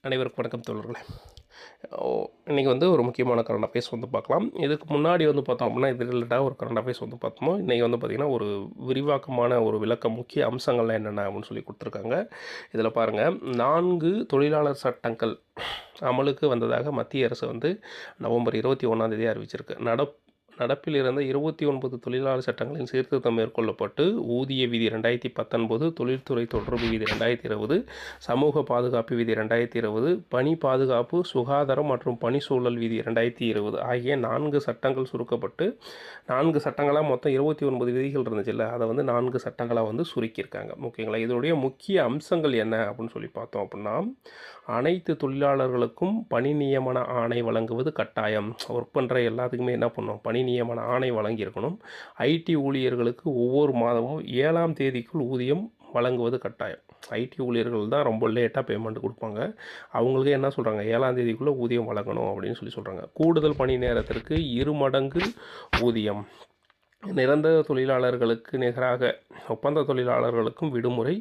அனைவருக்கும் வணக்கம் தோழர்களே. இன்றைக்கி ஒரு முக்கியமான கரண்ட் அஃபேர்ஸ் பார்க்கலாம். இதுக்கு முன்னாடி பார்த்தோம் அப்படின்னா இது ரிலேட்டாக ஒரு கரண்ட் அஃபேர்ஸ் பார்த்தோம். இன்றைக்கி பார்த்திங்கன்னா ஒரு விரிவாக்கமான ஒரு விளக்கம் முக்கிய அம்சங்கள்லாம் என்னென்ன அப்படின்னு சொல்லி கொடுத்துருக்காங்க. இதில் பாருங்கள், 4 தொழிலாளர் சட்டங்கள் அமலுக்கு வந்ததாக மத்திய அரசு நவம்பர் 21 அறிவிச்சிருக்கு. நடப்பில் இருந்த 29 தொழிலாளர் சட்டங்களின் சீர்திருத்தம் மேற்கொள்ளப்பட்டு ஊதிய விதி 2019, தொழில்துறை தொடர்பு விதி 2020, சமூக பாதுகாப்பு விதி 2020, பணி பாதுகாப்பு, சுகாதாரம் மற்றும் பணிச்சூழல் விதி 2020 ஆகிய 4 சட்டங்கள் சுருக்கப்பட்டு 4 சட்டங்களாக மொத்தம் 29 விதிகள் இருந்துச்சுல்ல, அதை 4 சட்டங்களாக சுருக்கியிருக்காங்க. ஓகேங்களா? இதோடைய முக்கிய அம்சங்கள் என்ன அப்படின்னு சொல்லி பார்த்தோம் அப்படின்னா, அனைத்து தொழிலாளர்களுக்கும் பணி நியமன ஆணை வழங்குவது கட்டாயம். ஒர்க் பண்ணுற எல்லாத்துக்குமே என்ன பண்ணணும், பணி நியமன ஆணை வழங்கியிருக்கணும். ஐடி ஊழியர்களுக்கு ஒவ்வொரு மாதமும் 7ஆம் தேதிக்குள் ஊதியம் வழங்குவது கட்டாயம். ஐடி ஊழியர்கள் தான் ரொம்ப லேட்டாக பேமெண்ட் கொடுப்பாங்க. அவங்களுக்கு என்ன சொல்கிறாங்க, 7ஆம் தேதிக்குள்ளே ஊதியம் வழங்கணும் அப்படின்னு சொல்கிறாங்க. கூடுதல் பணி நேரத்திற்கு 2 மடங்கு ஊதியம். நிரந்தர தொழிலாளர்களுக்கு நிகராக ஒப்பந்த தொழிலாளர்களுக்கும் விடுமுறை,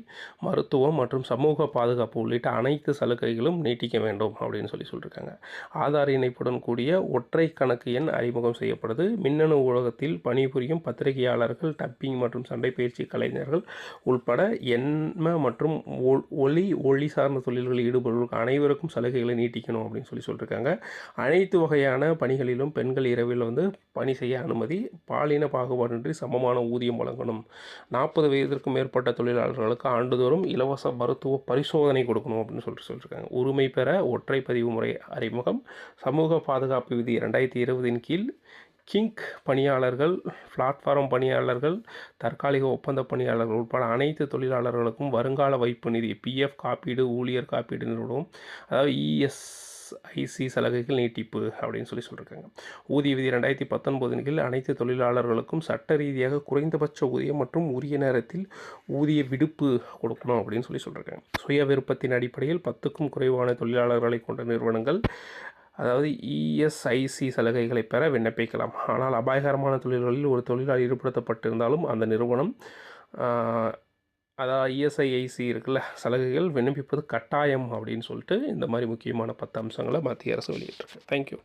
மருத்துவம் மற்றும் சமூக பாதுகாப்பு உள்ளிட்ட அனைத்து சலுகைகளும் நீட்டிக்க வேண்டும் அப்படின்னு சொல்லியிருக்காங்க. ஆதார் இணைப்புடன் கூடிய ஒற்றை கணக்கு எண் அறிமுகம் செய்யப்படுது. மின்னணு ஊடகத்தில் பணிபுரியும் பத்திரிகையாளர்கள், டப்பிங் மற்றும் சண்டை பயிற்சி கலைஞர்கள் உள்பட எண்ம மற்றும் ஒளி சார்ந்த தொழில்களில் ஈடுபடுவதற்கு அனைவருக்கும் சலுகைகளை நீட்டிக்கணும் அப்படின்னு சொல்லியிருக்காங்க. அனைத்து வகையான பணிகளிலும் பெண்கள் இரவில் பணி செய்ய அனுமதி. பாலின பாகுபாடின்றி சமமான ஊதியம் வழங்கணும். 40 வயதிற்கு மேற்பட்ட தொழிலாளர்களுக்கு ஆண்டுதோறும் இலவச மருத்துவ பரிசோதனை கொடுக்கணும் அப்படின்னு சொல்லியிருக்காங்க. உரிமை பெற ஒற்றை பதிவு முறை அறிமுகம். சமூக பாதுகாப்பு விதி 2020 கீழ் கிங்க் பணியாளர்கள், பிளாட்ஃபார்ம் பணியாளர்கள், தற்காலிக ஒப்பந்த பணியாளர்கள் உட்பட அனைத்து தொழிலாளர்களுக்கும் வருங்கால வைப்பு நிதி, பிஎஃப் காப்பீடு, ஊழியர் காப்பீடு நிறுவனம், அதாவது இஎஸ்ஐசி சலுகைகள் நீட்டிப்பு அப்படின்னு சொல்லியிருக்காங்க. ஊதிய விதி 2019 கீழ் அனைத்து தொழிலாளர்களுக்கும் சட்ட ரீதியாக குறைந்தபட்ச ஊதியம் மற்றும் உரிய நேரத்தில் ஊதிய விடுப்பு கொடுக்கணும் அப்படின்னு சொல்லியிருக்காங்க. சுய விருப்பத்தின் அடிப்படையில் 10க்கும் குறைவான தொழிலாளர்களை கொண்ட நிறுவனங்கள், அதாவது இஎஸ்ஐசி சலுகைகளை பெற விண்ணப்பிக்கலாம். ஆனால் அபாயகரமான தொழில்களில் ஒரு தொழிலாளி ஈடுபடுத்தப்பட்டிருந்தாலும் அந்த நிறுவனம், அதாவது இஎஸ்ஐசி இருக்குல்ல, சலுகைகள் விண்ணப்பிப்பது கட்டாயம் அப்படின்னு சொல்லிட்டு இந்த மாதிரி முக்கியமான 10 அம்சங்களை மத்திய அரசு வெளியிட்டிருக்கு. தேங்க்யூ.